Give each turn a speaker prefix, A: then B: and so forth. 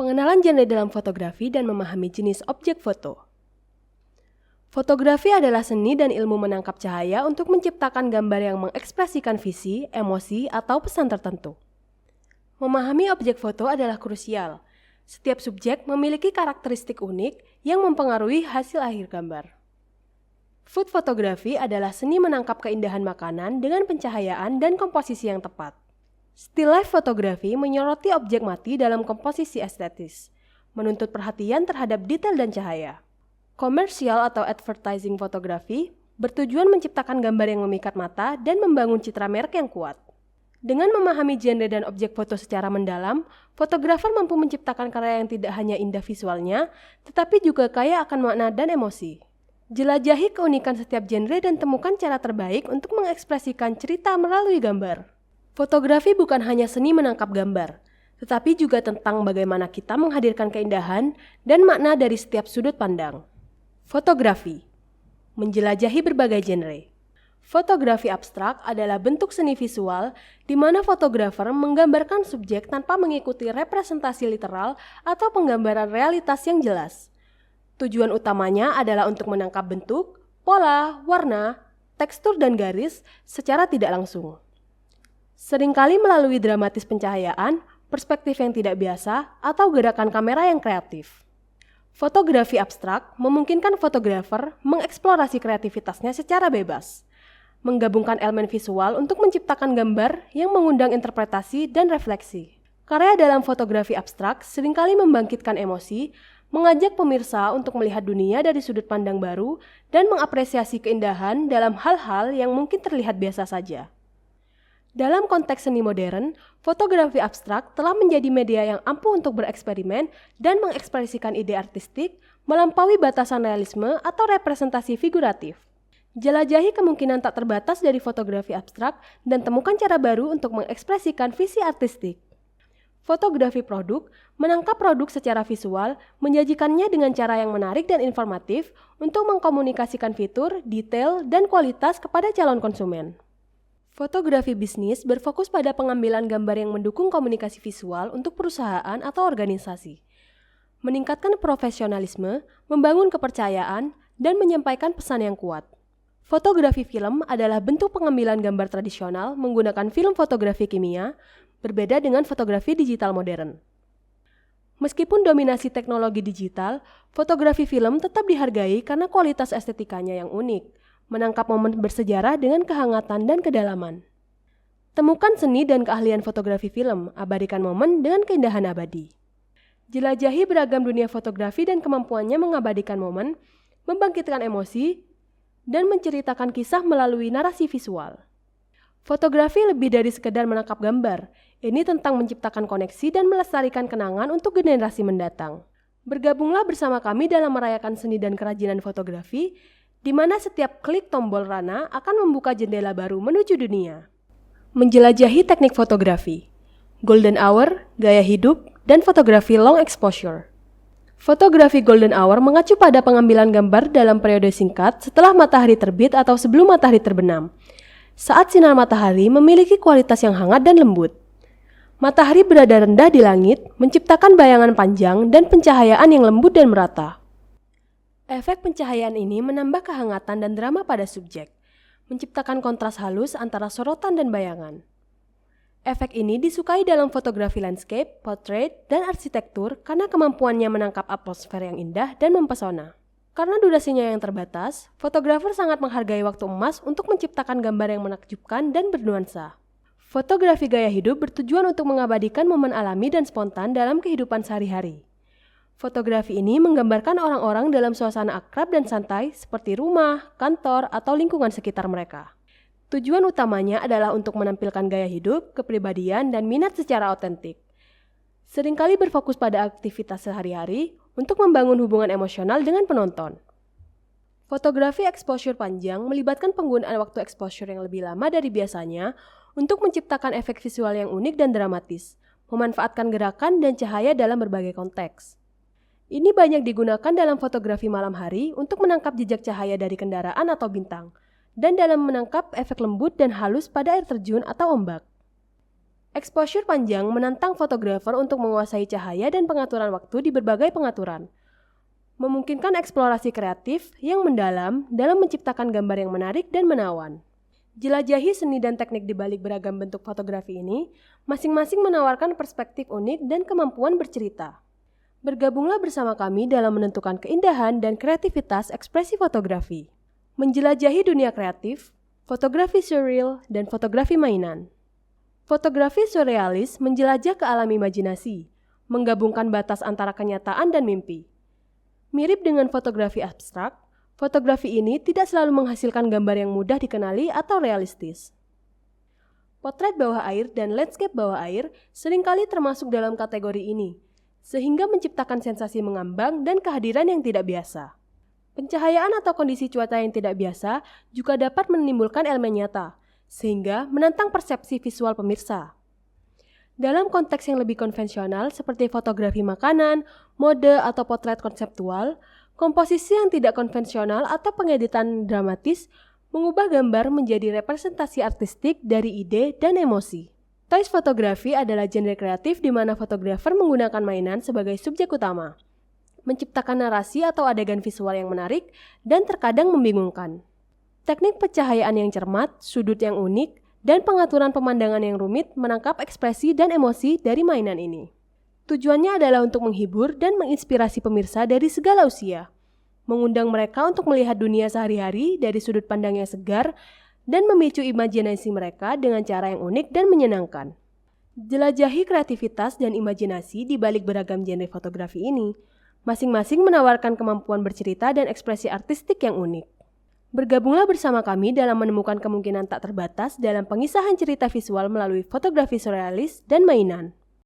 A: Pengenalan genre dalam fotografi dan memahami jenis objek foto. Fotografi adalah seni dan ilmu menangkap cahaya untuk menciptakan gambar yang mengekspresikan visi, emosi, atau pesan tertentu. Memahami objek foto adalah krusial. Setiap subjek memiliki karakteristik unik yang mempengaruhi hasil akhir gambar. Food photography adalah seni menangkap keindahan makanan dengan pencahayaan dan komposisi yang tepat. Still life photography menyoroti objek mati dalam komposisi estetis, menuntut perhatian terhadap detail dan cahaya. Komersial atau advertising photography bertujuan menciptakan gambar yang memikat mata dan membangun citra merek yang kuat. Dengan memahami genre dan objek foto secara mendalam, fotografer mampu menciptakan karya yang tidak hanya indah visualnya, tetapi juga kaya akan makna dan emosi. Jelajahi keunikan setiap genre dan temukan cara terbaik untuk mengekspresikan cerita melalui gambar. Fotografi bukan hanya seni menangkap gambar, tetapi juga tentang bagaimana kita menghadirkan keindahan dan makna dari setiap sudut pandang. Fotografi menjelajahi berbagai genre. Fotografi abstrak adalah bentuk seni visual di mana fotografer menggambarkan subjek tanpa mengikuti representasi literal atau penggambaran realitas yang jelas. Tujuan utamanya adalah untuk menangkap bentuk, pola, warna, tekstur, dan garis secara tidak langsung. Seringkali melalui dramatis pencahayaan, perspektif yang tidak biasa, atau gerakan kamera yang kreatif. Fotografi abstrak memungkinkan fotografer mengeksplorasi kreativitasnya secara bebas, menggabungkan elemen visual untuk menciptakan gambar yang mengundang interpretasi dan refleksi. Karya dalam fotografi abstrak seringkali membangkitkan emosi, mengajak pemirsa untuk melihat dunia dari sudut pandang baru dan mengapresiasi keindahan dalam hal-hal yang mungkin terlihat biasa saja. Dalam konteks seni modern, fotografi abstrak telah menjadi media yang ampuh untuk bereksperimen dan mengekspresikan ide artistik melampaui batasan realisme atau representasi figuratif. Jelajahi kemungkinan tak terbatas dari fotografi abstrak dan temukan cara baru untuk mengekspresikan visi artistik. Fotografi produk menangkap produk secara visual, menyajikannya dengan cara yang menarik dan informatif untuk mengkomunikasikan fitur, detail, dan kualitas kepada calon konsumen. Fotografi bisnis berfokus pada pengambilan gambar yang mendukung komunikasi visual untuk perusahaan atau organisasi, meningkatkan profesionalisme, membangun kepercayaan, dan menyampaikan pesan yang kuat. Fotografi film adalah bentuk pengambilan gambar tradisional menggunakan film fotografi kimia, berbeda dengan fotografi digital modern. Meskipun dominasi teknologi digital, fotografi film tetap dihargai karena kualitas estetikanya yang unik, menangkap momen bersejarah dengan kehangatan dan kedalaman. Temukan seni dan keahlian fotografi film, abadikan momen dengan keindahan abadi. Jelajahi beragam dunia fotografi dan kemampuannya mengabadikan momen, membangkitkan emosi, dan menceritakan kisah melalui narasi visual. Fotografi lebih dari sekedar menangkap gambar. Ini tentang menciptakan koneksi dan melestarikan kenangan untuk generasi mendatang. Bergabunglah bersama kami dalam merayakan seni dan kerajinan fotografi, di mana setiap klik tombol rana akan membuka jendela baru menuju dunia. Menjelajahi teknik fotografi, golden hour, gaya hidup, dan fotografi long exposure. Fotografi golden hour mengacu pada pengambilan gambar dalam periode singkat setelah matahari terbit atau sebelum matahari terbenam, saat sinar matahari memiliki kualitas yang hangat dan lembut. Matahari berada rendah di langit, menciptakan bayangan panjang dan pencahayaan yang lembut dan merata. Efek pencahayaan ini menambah kehangatan dan drama pada subjek, menciptakan kontras halus antara sorotan dan bayangan. Efek ini disukai dalam fotografi landscape, portrait, dan arsitektur karena kemampuannya menangkap atmosfer yang indah dan mempesona. Karena durasinya yang terbatas, fotografer sangat menghargai waktu emas untuk menciptakan gambar yang menakjubkan dan bernuansa. Fotografi gaya hidup bertujuan untuk mengabadikan momen alami dan spontan dalam kehidupan sehari-hari. Fotografi ini menggambarkan orang-orang dalam suasana akrab dan santai seperti rumah, kantor, atau lingkungan sekitar mereka. Tujuan utamanya adalah untuk menampilkan gaya hidup, kepribadian, dan minat secara otentik. Seringkali berfokus pada aktivitas sehari-hari untuk membangun hubungan emosional dengan penonton. Fotografi exposure panjang melibatkan penggunaan waktu exposure yang lebih lama dari biasanya untuk menciptakan efek visual yang unik dan dramatis, memanfaatkan gerakan dan cahaya dalam berbagai konteks. Ini banyak digunakan dalam fotografi malam hari untuk menangkap jejak cahaya dari kendaraan atau bintang, dan dalam menangkap efek lembut dan halus pada air terjun atau ombak. Exposure panjang menantang fotografer untuk menguasai cahaya dan pengaturan waktu di berbagai pengaturan, memungkinkan eksplorasi kreatif yang mendalam dalam menciptakan gambar yang menarik dan menawan. Jelajahi seni dan teknik di balik beragam bentuk fotografi ini, masing-masing menawarkan perspektif unik dan kemampuan bercerita. Bergabunglah bersama kami dalam menentukan keindahan dan kreativitas ekspresi fotografi. Menjelajahi dunia kreatif, fotografi surreal, dan fotografi mainan. Fotografi surrealis menjelajah ke alam imajinasi, menggabungkan batas antara kenyataan dan mimpi. Mirip dengan fotografi abstrak, fotografi ini tidak selalu menghasilkan gambar yang mudah dikenali atau realistis. Potret bawah air dan landscape bawah air seringkali termasuk dalam kategori ini, sehingga menciptakan sensasi mengambang dan kehadiran yang tidak biasa. Pencahayaan atau kondisi cuaca yang tidak biasa juga dapat menimbulkan elemen nyata, sehingga menantang persepsi visual pemirsa. Dalam konteks yang lebih konvensional seperti fotografi makanan, mode, atau potret konseptual, komposisi yang tidak konvensional atau pengeditan dramatis mengubah gambar menjadi representasi artistik dari ide dan emosi. Toys fotografi adalah genre kreatif di mana fotografer menggunakan mainan sebagai subjek utama, menciptakan narasi atau adegan visual yang menarik dan terkadang membingungkan. Teknik pencahayaan yang cermat, sudut yang unik, dan pengaturan pemandangan yang rumit menangkap ekspresi dan emosi dari mainan ini. Tujuannya adalah untuk menghibur dan menginspirasi pemirsa dari segala usia, mengundang mereka untuk melihat dunia sehari-hari dari sudut pandang yang segar, dan memicu imajinasi mereka dengan cara yang unik dan menyenangkan. Jelajahi kreativitas dan imajinasi di balik beragam genre fotografi ini, masing-masing menawarkan kemampuan bercerita dan ekspresi artistik yang unik. Bergabunglah bersama kami dalam menemukan kemungkinan tak terbatas dalam pengisahan cerita visual melalui fotografi surrealis dan mainan.